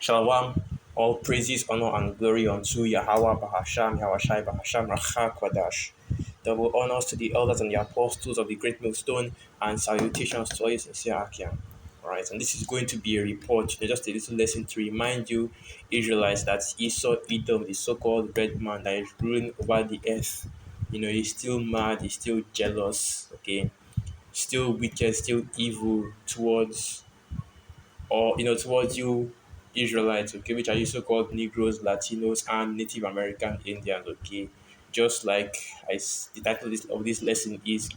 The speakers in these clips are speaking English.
Shalom, all praises, honor, and glory unto Yahweh Bahasham, Yahweh Bahasham, Racha Kwadash. Double honors to the elders and the apostles of the great millstone, and salutations to all you sincere Akia. Alright, and this is going to be a report, just a little lesson to remind you, Israelites, that Esau, Edom, the so called red man that is ruling over the earth, he's still mad, he's still jealous, okay, still wicked, still evil towards you Israelites, okay, which are also called Negroes, Latinos, and Native American Indians, okay. Just like the title of this lesson is,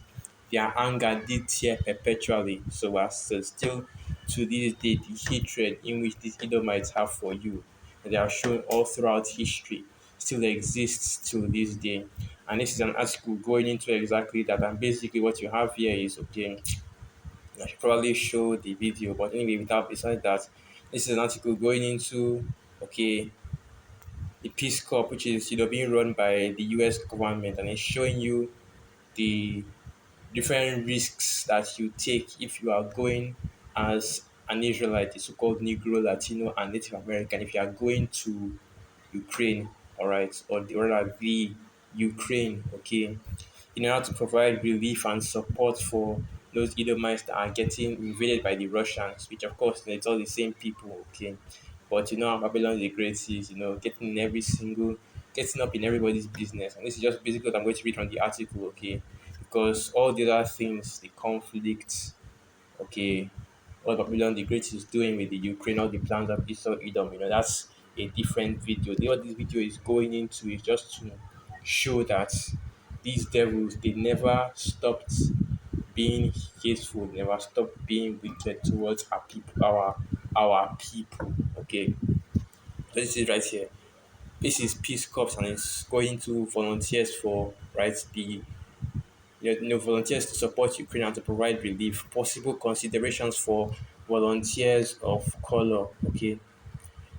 their anger did tear perpetually. So as still to this day, the hatred in which these Edomites have for you, and they are shown all throughout history, still exists to this day. And this is an article going into exactly that. And basically, what you have here is, okay, I should probably show the video, but anyway, without besides that, this is an article going into, okay, the Peace Corps, which is being run by the U.S. government, and it's showing you the different risks that you take if you are going as an Israelite, the so-called Negro, Latino, and Native American. If you are going to Ukraine, all right, or rather the Ukraine, okay, in order to provide relief and support for those Edomites that are getting invaded by the Russians, which of course it's all the same people, okay. But Babylon the Great is, getting up in everybody's business. And this is just basically what I'm going to read from the article, okay. Because all the other things, the conflict, okay, what Babylon the Great is doing with the Ukraine, all the plans of Esau, Edom, that's a different video. What this video is going into is just to show that these devils, they never stopped being hateful, never stopped being wicked towards our people. Okay. So this is right here. This is Peace Corps, and it's going to volunteers for the volunteers to support Ukraine and to provide relief. Possible considerations for volunteers of color. Okay,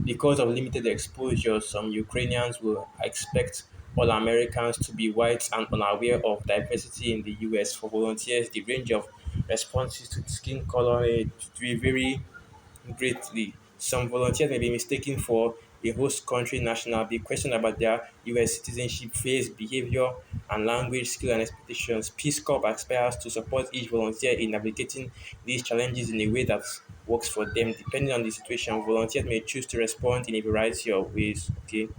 because of limited exposure, some Ukrainians will expect all Americans to be white and unaware of diversity in the US. For volunteers, the range of responses to skin color to vary greatly. Some volunteers may be mistaken for a host country national, be questioned about their US citizenship, face, behavior, and language skill and expectations. Peace Corps aspires to support each volunteer in navigating these challenges in a way that works for them. Depending on the situation, volunteers may choose to respond in a variety of ways. Okay,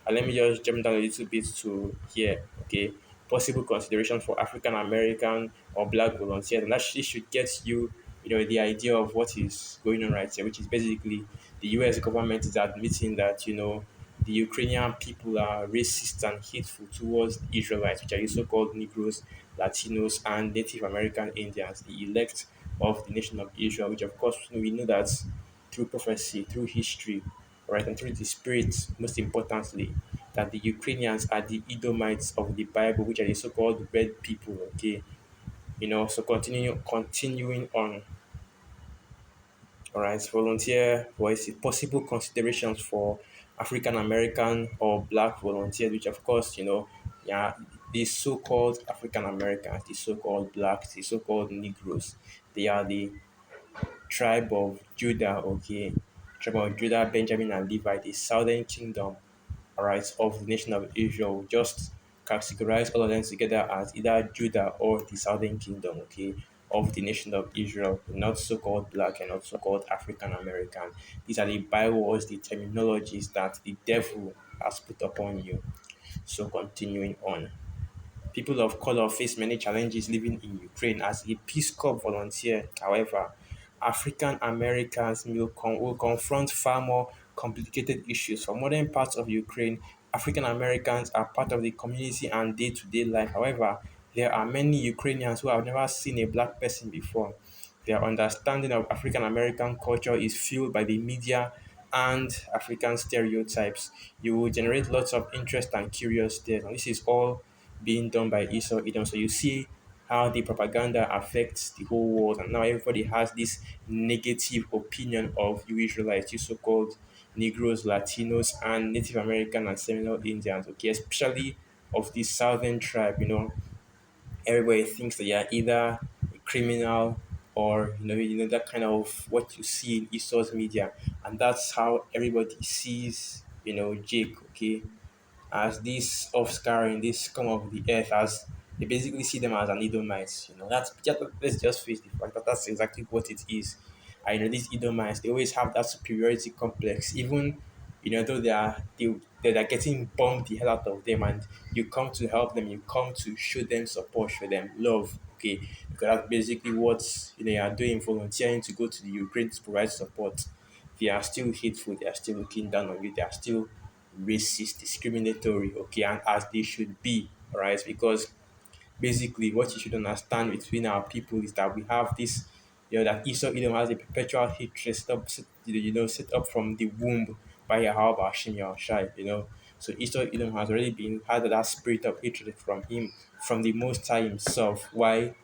and let me just jump down a little bit to here. Okay, possible consideration for African American or Black volunteers, and actually should get you, the idea of what is going on right here, which is basically the U.S. government is admitting that the Ukrainian people are racist and hateful towards Israelites, which are also called Negroes, Latinos, and Native American Indians, the elect of the nation of Israel, which of course we know that through prophecy, through history, right, and through the spirit, most importantly, that the Ukrainians are the Edomites of the Bible, which are the so-called red people. Okay, so continuing on. All right, volunteer voices, possible considerations for African American or Black volunteers, which of course, yeah, the so-called African Americans, the so-called Blacks, the so-called Negroes, they are the tribe of Judah, okay, tribe of Judah, Benjamin, and Levi, the southern kingdom, all right, of the nation of Israel. Just categorize all of them together as either Judah or the southern kingdom, okay, of the nation of Israel, not so-called black and not so-called African American. These are the bywords, the terminologies that the devil has put upon you. So continuing on. People of color face many challenges living in Ukraine. As a Peace Corps volunteer, however, African Americans will confront far more complicated issues. For modern parts of Ukraine, African Americans are part of the community and day to day life. However, there are many Ukrainians who have never seen a black person before. Their understanding of African American culture is fueled by the media and African stereotypes. You will generate lots of interest and curious there. And this is all being done by Esau Edom. So you see how the propaganda affects the whole world, and now everybody has this negative opinion of you Israelites, you so-called Negroes, Latinos, and Native American and Seminole Indians. Okay, especially of the southern tribe. Everybody thinks that you're either a criminal or that kind of what you see in Esau's media, and that's how everybody sees Jake. Okay, as this offscouring, this scum of the earth, as they basically see them as an Edomites. That's just, let's just face the fact that that's exactly what it is. I know these Edomites, they always have that superiority complex, even though they're getting bombed the hell out of them, and you come to help them, you come to show them support, show them love. Okay, because that's basically what you are doing, volunteering to go to the Ukraine to provide support. They are still hateful, they are still looking down on you, they are still racist, discriminatory, okay, and as they should be, all right? Because basically, what you should understand between our people is that we have this, that Esau Edom has a perpetual hatred set up from the womb by Yahweh Hashem Yahushai, So Esau Edom has already been had that spirit of hatred from him, from the Most High himself. Why?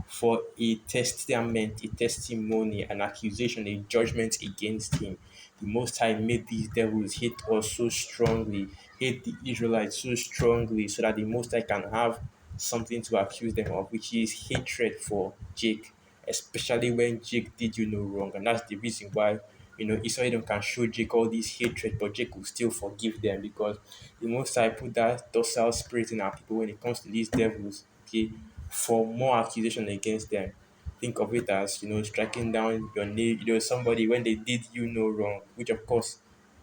For a testament, a testimony, an accusation, a judgment against him. The Most High made these devils hate us so strongly, hate the Israelites so strongly, so that the Most High can have something to accuse them of, which is hatred for Jake, especially when Jake did no wrong. And that's the reason why, Esau Edom can show Jake all this hatred, but Jake will still forgive them because the Most High put that docile spirit in our people when it comes to these devils, okay, for more accusation against them. Think of it as, striking down your name, somebody when they did no wrong, which of course,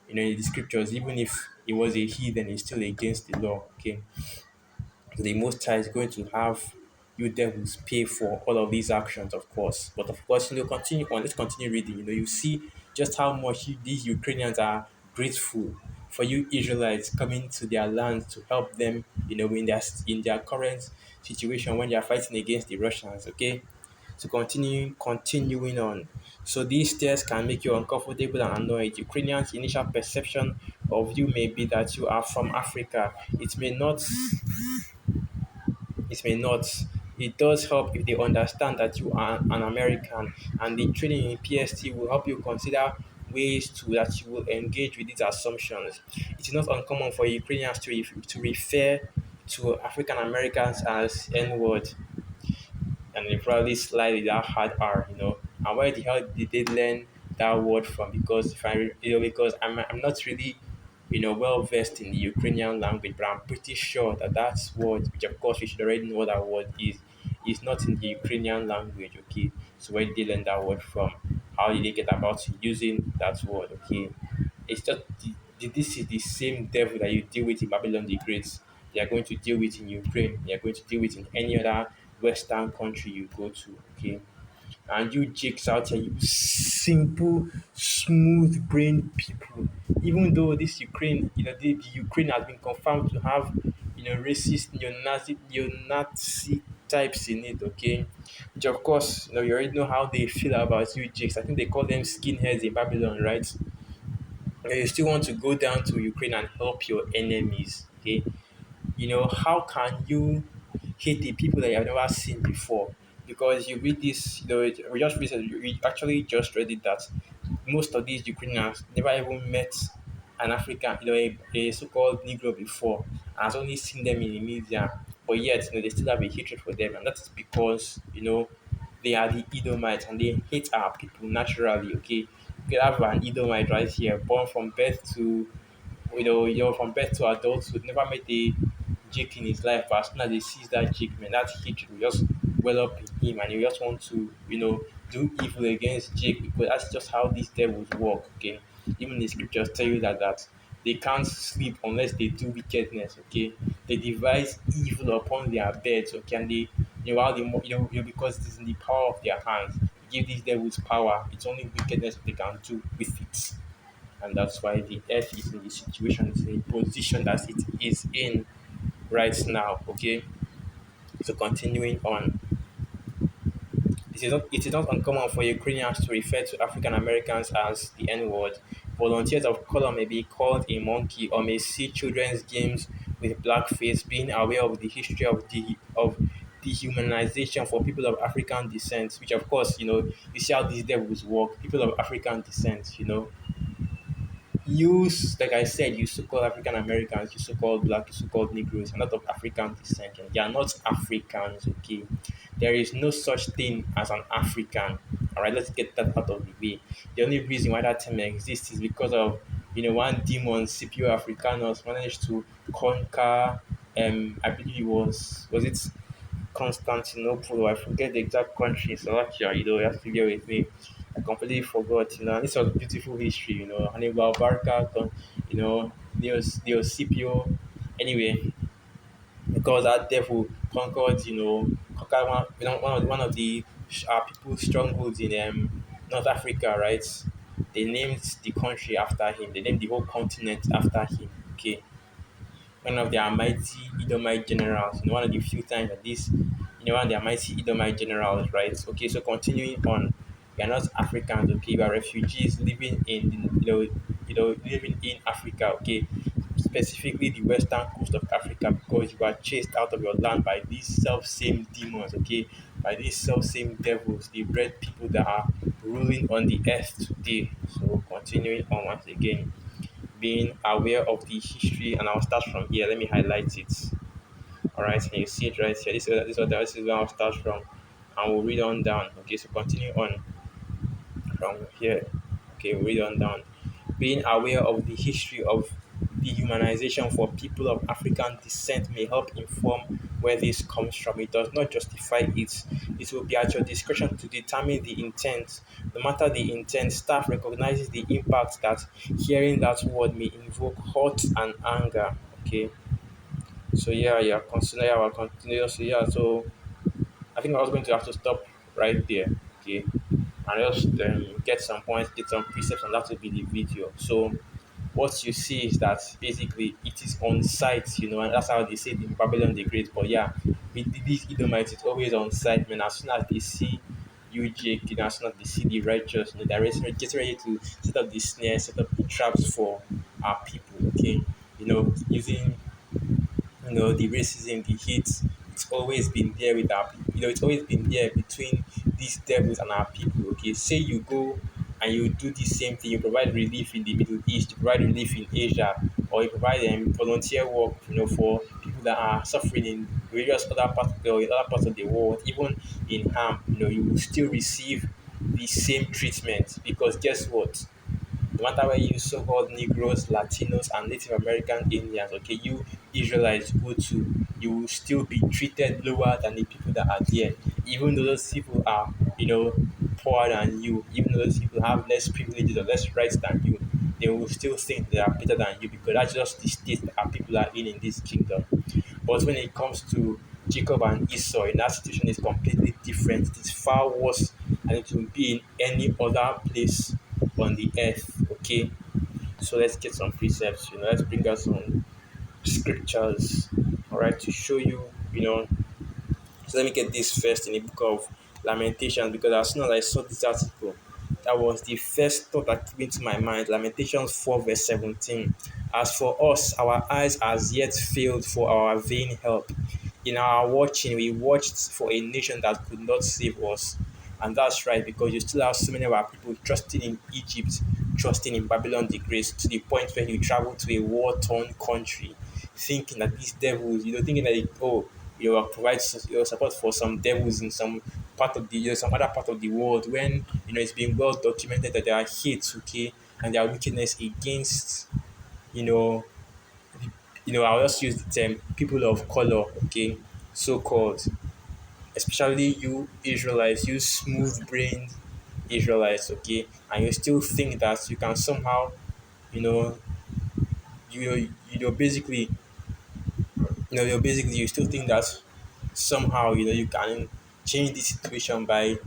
in the scriptures, even if it was a heathen, it's still against the law, okay? The Most High is going to have you devils pay for all of these actions, of course. But of course, continue on. Let's continue reading. You see just how much these Ukrainians are grateful for you Israelites coming to their land to help them. In their current situation when they are fighting against the Russians. Okay, so continuing on. So these tests can make you uncomfortable and annoyed. Ukrainians' initial perception of you may be that you are from Africa. It may not. It does help if they understand that you are an American, and the training in PST will help you consider ways that you will engage with these assumptions. It is not uncommon for Ukrainians to refer to African Americans as N-word, and they probably slide with that hard R, And where the hell did they learn that word from? Because because I'm not really, well versed in the Ukrainian language, but I'm pretty sure that word, which of course we should already know what that word is not in the Ukrainian language. Okay, so where did they learn that word from? How did they get about using that word? Okay, it's just this is the same devil that you deal with in Babylon the Great. They are going to deal with in Ukraine. They are going to deal with in any other Western country you go to. Okay, and you jakes out here, you simple, smooth brained people. Even though this Ukraine, the Ukraine has been confirmed to have, racist, neo-Nazi types in it. Okay, which of course, you already know how they feel about you jakes. I think they call them skinheads in Babylon, right? You still want to go down to Ukraine and help your enemies. Okay, how can you hate the people that you have never seen before? Because you read this, we just recently, we actually just read it that most of these Ukrainians never even met an African, a so-called Negro before, and has only seen them in the media, but yet, they still have a hatred for them, and that is because, they are the Edomites and they hate our people naturally. Okay, you could have an Edomite right here, born from birth to from birth to adulthood, never met a Jake in his life, but as soon as he sees that Jake, man, that hatred will just well up in him, and he just want to, do evil against Jake because that's just how these devils work. Okay, even the scriptures tell you that they can't sleep unless they do wickedness. Okay, they devise evil upon their beds. Okay, and they, while they, because it is in the power of their hands, give these devils power. It's only wickedness they can do with it, and that's why the earth is in the situation, it's in the position that it is in right now. Okay, so continuing on, it is not uncommon for Ukrainians to refer to African Americans as the N-word. Volunteers of color may be called a monkey or may see children's games with blackface, being aware of the history of dehumanization for people of African descent, which of course, you see how these devils work. People of African descent, like I said, you so-called African Americans, you so-called black, you so-called Negroes, are not of African descent. And they are not Africans, okay? There is no such thing as an African. All right, let's get that out of the way. The only reason why that term exists is because of one demon, Scipio Africanus, managed to conquer. I believe it was it Constantinople. I forget the exact country. So actually, you have to bear with me. I completely forgot. This was beautiful history. Hannibal Barca, Neo Scipio. Anyway, because that devil conquered one of the people's strongholds in North Africa, right? They named the country after him. They named the whole continent after him. Okay, one of their mighty Edomite generals. One of the few times that one of their mighty Edomite generals, right? Okay, so continuing on, we are not Africans, okay? We are refugees living living in Africa, okay? Specifically the western coast of Africa, because you are chased out of your land by these self same demons, okay? By these self same devils, the red people that are ruling on the earth today. So continuing on once again, being aware of the history, and I'll start from here. Let me highlight it. All right, can you see it right here? This is where I'll start from, and we'll read on down. Okay, so continue on from here. Okay, we'll read on down. Being aware of the history of dehumanization for people of African descent may help inform where this comes from. It does not justify it. It will be at your discretion to determine the intent. No matter the intent, staff recognizes the impact that hearing that word may invoke hurt and anger. Okay. So yeah, continue. Yeah, I'll continue. So yeah, so I think I was going to have to stop right there. Okay, and just get some points, get some precepts, and that will be the video. So what you see is that basically it is on site, and that's how they say it in Babylon the Great. But yeah, with these Edomites, it's always on site, man. As soon as they see you, Jake, as soon as they see the righteous, they're getting ready to set up the snare, set up the traps for our people, okay? Using the racism, the hate, it's always been there with our people. It's always been there between these devils and our people. Okay, say you go and you do the same thing, you provide relief in the Middle East, you provide relief in Asia, or you provide volunteer work, for people that are suffering in various other parts of the world, even in harm. You will still receive the same treatment, because guess what? No matter where you so-called Negroes, Latinos, and Native American Indians, okay, you Israelites go to, you will still be treated lower than the people that are there. Even though those people are, poorer than you, even though those people have less privileges or less rights than you, they will still think they are better than you, because that's just the state that our people are in this kingdom. But when it comes to Jacob and Esau, in that situation is completely different. It is far worse, and it will be in any other place on the earth. Okay, so let's get some precepts. Let's bring out some scriptures. All right, to show you. So let me get this first in the book of Lamentations, because as soon as I saw this article, that was the first thought that came into my mind. Lamentations 4 verse 17. As for us, our eyes as yet failed for our vain help. In our watching, we watched for a nation that could not save us. And that's right, because you still have so many of our people trusting in Egypt, trusting in Babylon the Great, to the point where you travel to a war-torn country, thinking that these devils, thinking that, you will provide your support for some devils in some part of some other part of the world, when it's been well documented that there are hate, okay, and their wickedness against, you know, I'll just use the term people of color, okay, so called, especially you Israelites, you smooth brained Israelites, okay, and you still think that you can somehow, you know, basically, you still think that somehow, you can change the situation by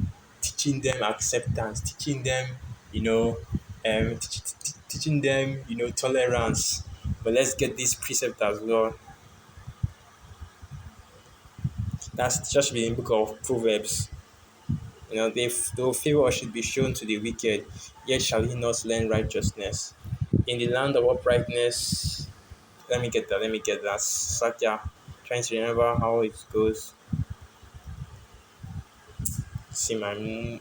teaching them acceptance, teaching them, teaching them, tolerance. But let's get this precept as well. That's just be in the book of Proverbs. Though favor should be shown to the wicked, yet shall he not learn righteousness. In the land of uprightness, let me get that. Satya, trying to remember how it goes. See, my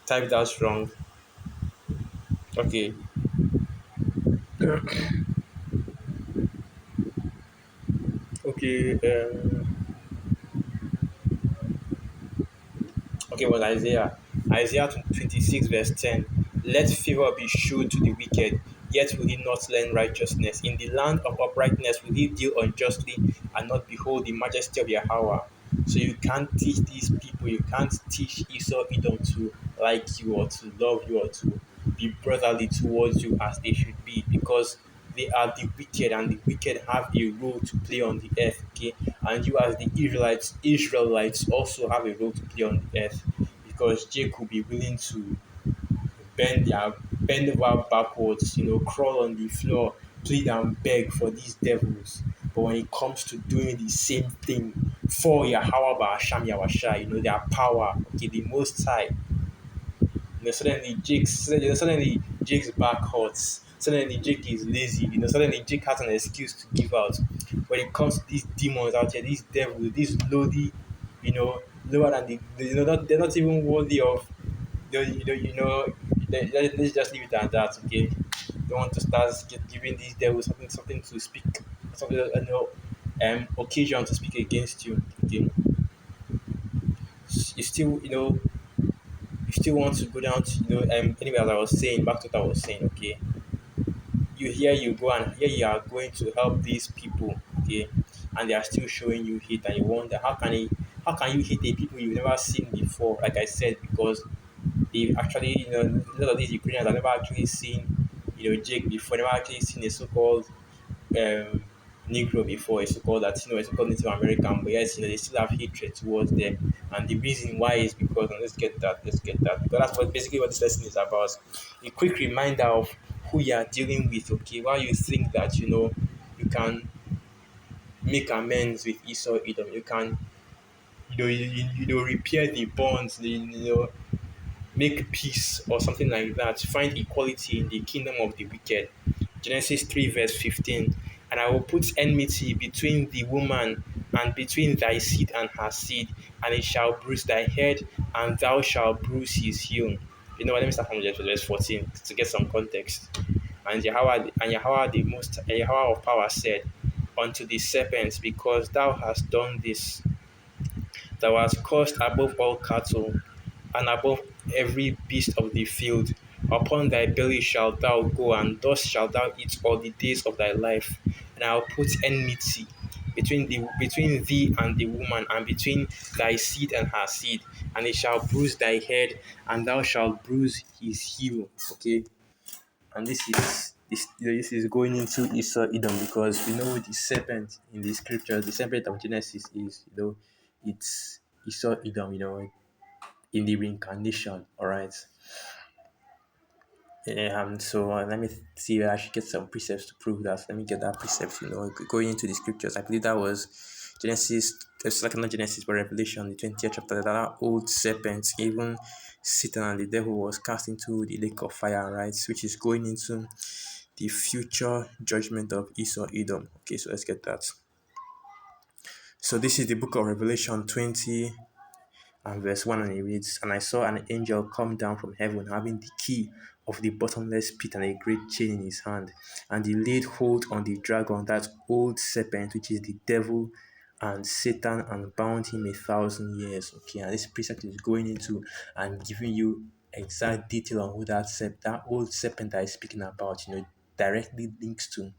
type that's wrong. Okay, okay. Okay, well, Isaiah 26, verse 10. Let favor be shewed to the wicked, yet will he not learn righteousness. In the land of uprightness will he deal unjustly and not behold the majesty of Yahweh. So you can't teach these people, you can't teach Esau Edom to like you or to love you or to be brotherly towards you as they should be, because they are the wicked, and the wicked have a role to play on the earth. Okay, and you as the Israelites also have a role to play on the earth, because Jake will be willing to bend over backwards, crawl on the floor, plead and beg for these devils. But when it comes to doing the same thing for Yahweh Ba'asham Yawasha, their power, okay, the most high, suddenly Jake's back hurts. Suddenly Jake is lazy. Suddenly Jake has an excuse to give out. When it comes to these demons out here, these devils, these lowly, lower than they're not even worthy of. Let's just leave it at that. Okay, don't want to start giving these devils something to speak, something occasion to speak against you. Okay, you still you still want to go down to anyway, as I was saying, back to what I was saying. Okay, you go, and here you are going to help these people. Okay, and they are still showing you hate, and you wonder how can you hate the people you've never seen before. Like I said, because they actually, a lot of these Ukrainians have never actually seen, Jake before, never actually seen a so-called um, Negro before, a so-called Latino, a so-called Native American, but yes, they still have hatred towards them. And the reason why is because, and let's get that, because that's basically what this lesson is about. A quick reminder of who you are dealing with, okay, while you think that, you can make amends with Esau Edom, you can, repair the bonds, make peace or something like that, find equality in the kingdom of the wicked. Genesis 3, verse 15. And I will put enmity between the woman and between thy seed and her seed, and it shall bruise thy head, and thou shalt bruise his heel. Let me start from verse 14 to get some context. And Yahweh Yahweh of power said unto the serpent, because thou hast done this, thou hast cursed above all cattle, and above every beast of the field. Upon thy belly shalt thou go, and thus shalt thou eat all the days of thy life. And I will put enmity between thee and the woman, and between thy seed and her seed, and it shall bruise thy head, and thou shalt bruise his heel. Okay, and this is going into Esau Edom, because we know the serpent in the scriptures, the serpent of Genesis is, it's Esau Edom, in the reincarnation. All right. So let me see if I should get some precepts to prove that. Let me get that precept. Going into the scriptures, I believe that was Genesis. It's like not Genesis, but Revelation, the 20th chapter. That old serpent, even Satan and the devil, was cast into the lake of fire, right? Which is going into the future judgment of Esau Edom. Okay, so let's get that. So this is the book of Revelation 20 and verse 1, and it reads, And I saw an angel come down from heaven, having the key of the bottomless pit and a great chain in his hand. And he laid hold on the dragon, that old serpent, which is the devil and Satan, and bound him 1,000 years. Okay, and this precept is going into and giving you exact detail on who that old serpent that is speaking about, directly links to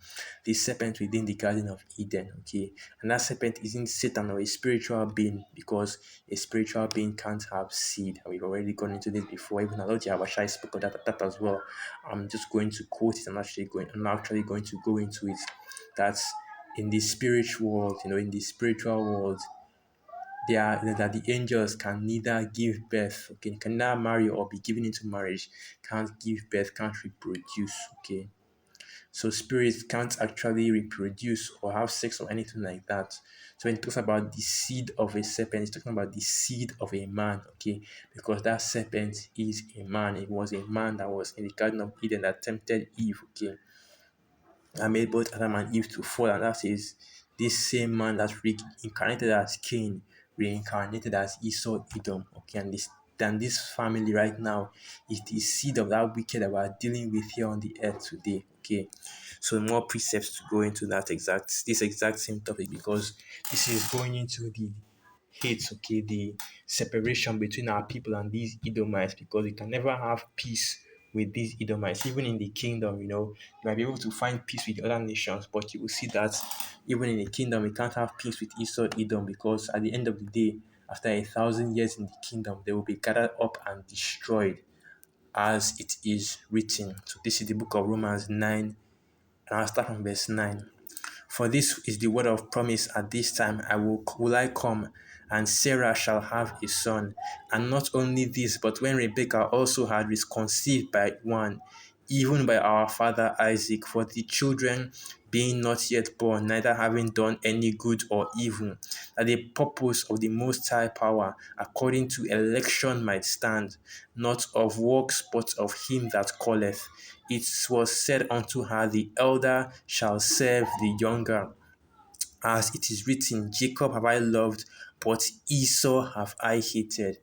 the serpent within the Garden of Eden. Okay, and that serpent isn't Satan or a spiritual being, because a spiritual being can't have seed. We've already gone into this before. Even Lord Yahushua spoke of that as well. I'm just going to quote it. I'm actually going to go into it. That's in the spiritual world. In the spiritual world, that the angels can neither give birth, okay, can neither marry or be given into marriage, can't give birth, can't reproduce. Okay, so spirits can't actually reproduce or have sex or anything like that. So when it talks about the seed of a serpent, it's talking about the seed of a man, okay? Because that serpent is a man. It was a man that was in the Garden of Eden that tempted Eve, okay? I made both Adam and Eve to fall, and that is this same man that's reincarnated as Cain, reincarnated as Esau Edom. Okay, and this family right now is the seed of that wicked that we're dealing with here on the earth today. Okay, so more precepts to go into this exact same topic, because this is going into hate, okay, the separation between our people and these Edomites, because we can never have peace with these Edomites. Even in the kingdom, you might be able to find peace with the other nations, but you will see that even in the kingdom, we can't have peace with Esau, Edom, because at the end of the day, after 1,000 years in the kingdom, they will be gathered up and destroyed, as it is written. So this is the book of Romans 9, and I'll start from verse 9. For this is the word of promise: at this time will I come, and Sarah shall have a son. And not only this, but when Rebekah also had was conceived by one, even by our father Isaac, for the children being not yet born, neither having done any good or evil, that the purpose of the Most High power, according to election, might stand, not of works, but of him that calleth. It was said unto her, the elder shall serve the younger. As it is written, Jacob have I loved, but Esau have I hated.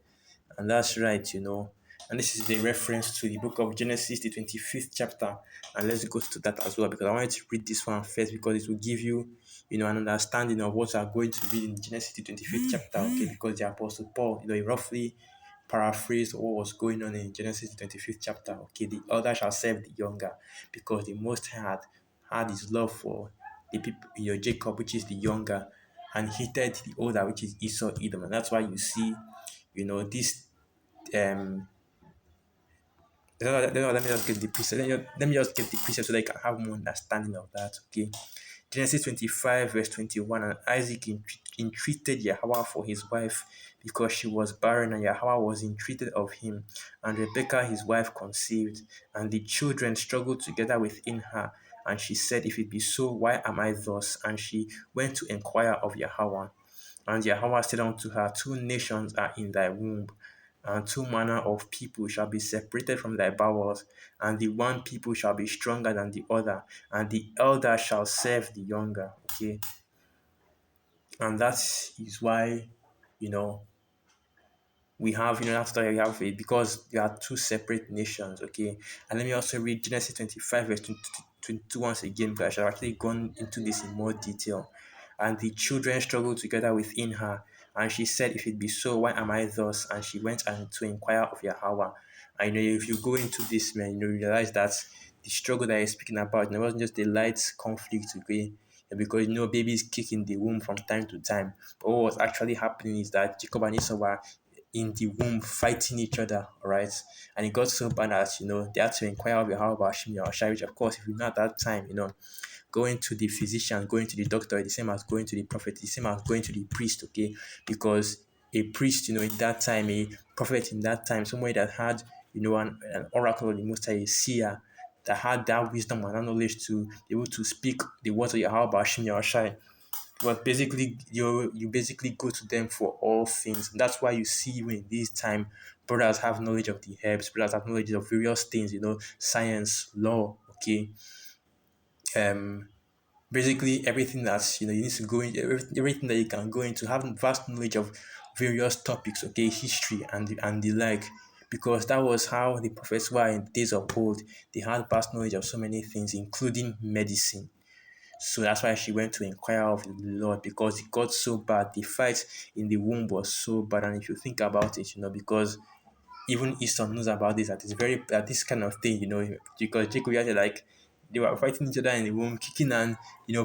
And that's right. And this is a reference to the book of Genesis, the 25th chapter. And let's go to that as well, because I wanted to read this one first, because it will give you, an understanding of what we are going to read in Genesis, the 25th chapter, okay? Because the Apostle Paul, he roughly paraphrased what was going on in Genesis, the 25th chapter, okay? The elder shall serve the younger, because the Most High had his love for the people, Jacob, which is the younger, and hated the older, which is Esau, Edom. And that's why you see, this um let me just get the precept. Let me just get the precept so that I can have more understanding of that. Okay. Genesis 25, verse 21. And Isaac entreated Yahweh for his wife, because she was barren, and Yahweh was entreated of him. And Rebekah his wife conceived, and the children struggled together within her. And she said, If it be so, why am I thus? And she went to inquire of Yahweh. And Yahweh said unto her, Two nations are in thy womb, and two manner of people shall be separated from thy bowels, and the one people shall be stronger than the other, and the elder shall serve the younger. Okay, and that is why, you know, we have, that's why we have it, because there are two separate nations. Okay, and let me also read Genesis 25, verse 22 once again, because I shall actually gone into this in more detail. And the children struggled together within her, and she said, If it be so, why am I thus? And she went and to inquire of Yahweh. And if you go into this, man, you realize that the struggle that he's speaking about, it wasn't just a light conflict, okay? Because babies kick in the womb from time to time. But what was actually happening is that Jacob and Esau were in the womb fighting each other, all right? And it got so bad that they had to inquire of Yahweh about Hashem Yahushua, which of course, if you know at that time, going to the physician, going to the doctor, the same as going to the prophet, the same as going to the priest, okay? Because a priest, in that time, a prophet in that time, somebody that had, an oracle of the Most High, a seer, that had that wisdom and that knowledge to be able to speak the words of Yahweh Bashim Yahushai. But basically, you basically go to them for all things. And that's why you see, even in this time, brothers have knowledge of the herbs, brothers have knowledge of various things, science, law, okay? Um, Basically everything that you need to go into, everything that you can go into, having vast knowledge of various topics, okay, history and the like, because that was how the prophets were in the days of old. They had vast knowledge of so many things, including medicine. So that's why she went to inquire of the Lord, because it got so bad. The fight in the womb was so bad. And if you think about it, because even Esau knows about this, that it's very this kind of thing, because Jacob had like they were fighting each other in the womb, kicking and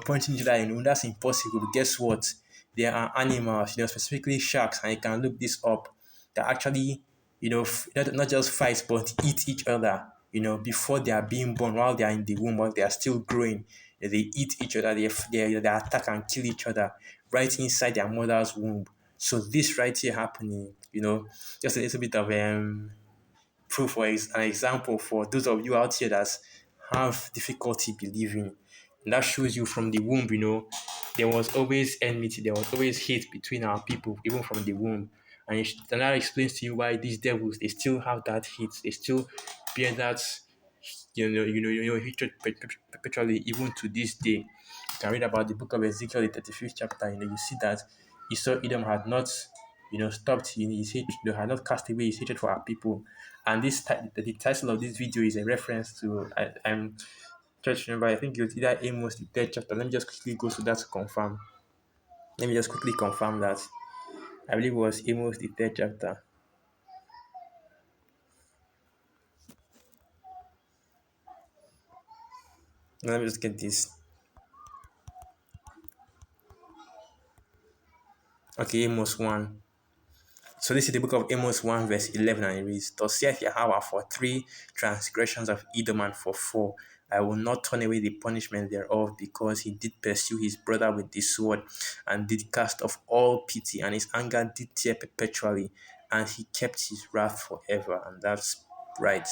punching each other in the womb. That's impossible. But guess what? There are animals, specifically sharks, and you can look this up, that actually, not just fight but eat each other, before they are being born, while they are in the womb, while they are still growing. They eat each other, they attack and kill each other right inside their mother's womb. So this right here happening, just a little bit of proof or an example for those of you out here that have difficulty believing. And that shows you from the womb, there was always enmity, there was always hate between our people, even from the womb. And that explains to you why these devils, they still have that hate, they still bear that hatred perpetually, even to this day. You can read about the book of Ezekiel, the 35th chapter. You see that Esau Edom had not, stopped in his hatred, they had not cast away his hatred for our people. And the title of this video is a reference to, I'm church remember, I think it was either Amos, the third chapter. Let me just quickly go to that to confirm. Let me just quickly confirm that. I believe it was Amos the third chapter. Now, let me just get this. Okay, Amos 1. So this is the book of Amos 1 verse 11, and it reads, Thus saith Yahweh, for 3 transgressions of Edom, and for 4, I will not turn away the punishment thereof, because he did pursue his brother with the sword, and did cast off all pity, and his anger did tear perpetually, and he kept his wrath forever. And that's right.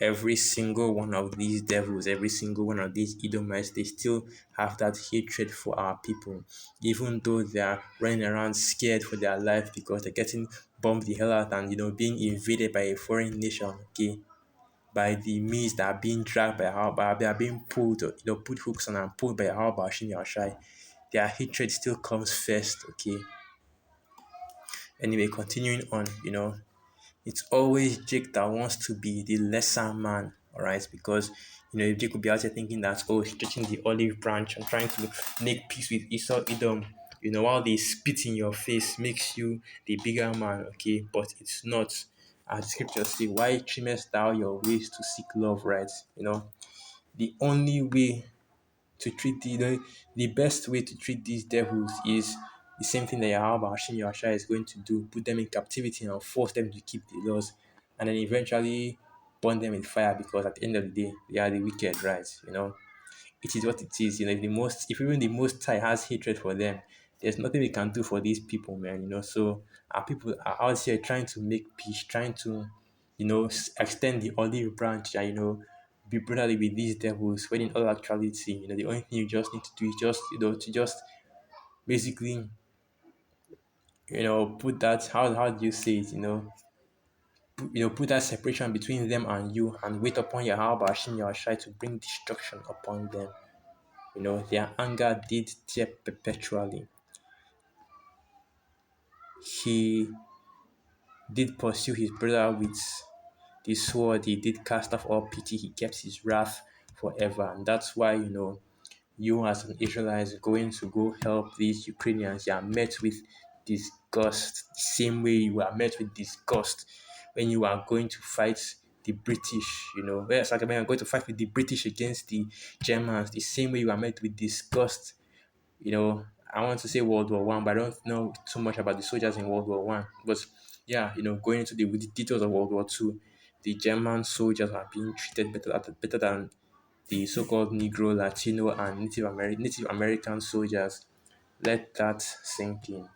Every single one of these devils, every single one of these Edomites, they still have that hatred for our people, even though they are running around scared for their life because they're getting bombed the hell out and being invaded by a foreign nation. Okay, by the means that are being dragged by how they are being pulled, put hooks on and pulled by how Bashim Yashai. Their hatred still comes first. Okay. Anyway, continuing on, it's always Jake that wants to be the lesser man, all right? Because if Jake could be out there thinking that, oh, stretching the olive branch and trying to make peace with Esau, Edom, while they spit in your face makes you the bigger man, okay? But it's not. As the scriptures say, why trimmest thou your ways to seek love, right? The only way to treat the best way to treat these devils is the same thing that Yahweh Hashem Yahshua is going to do, put them in captivity and force them to keep the laws, and then eventually burn them in fire, because at the end of the day they are the wicked, right? It is what it is. If even the most high has hatred for them, there's nothing we can do for these people, man. So our people are out here trying to make peace, trying to extend the olive branch, and be brotherly with these devils, when in all actuality, the only thing you just need to do is just to just basically put that, how do you say it, put that separation between them and you, and wait upon Yahweh Hashem Yahushai to bring destruction upon them. Their anger did tear perpetually. He did pursue his brother with the sword. He did cast off all pity. He kept his wrath forever. And that's why, you as an Israelite going to go help these Ukrainians, you are met with disgust, the same way you are met with disgust when you are going to fight the British, it's like when you're going to fight with the British against the Germans, the same way you are met with disgust. I want to say World War One, but I don't know too much about the soldiers in World War One. But yeah, going into the details of World War Two, the German soldiers are being treated better than the so-called Negro, Latino, and Native American soldiers. Let that sink in.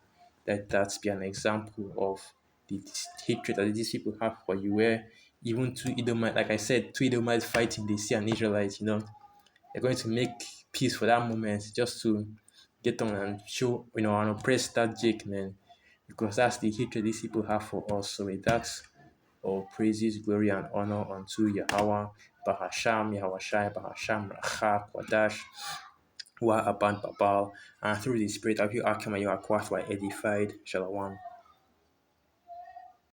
Let that be an example of the hatred that these people have for you. Where even two Edomites, like I said, two Edomites fighting, they see an Israelite, they're going to make peace for that moment, just to get on and show, and oppress that Jake, man. Because that's the hatred these people have for us. So with that, all praises, glory, and honor unto Yahweh, Bahasham, Yahushai, Bahasham, Racha, Kwadash, Wa Aban Babal, and through the Spirit of you, Akama, you are quite edified. Shalom.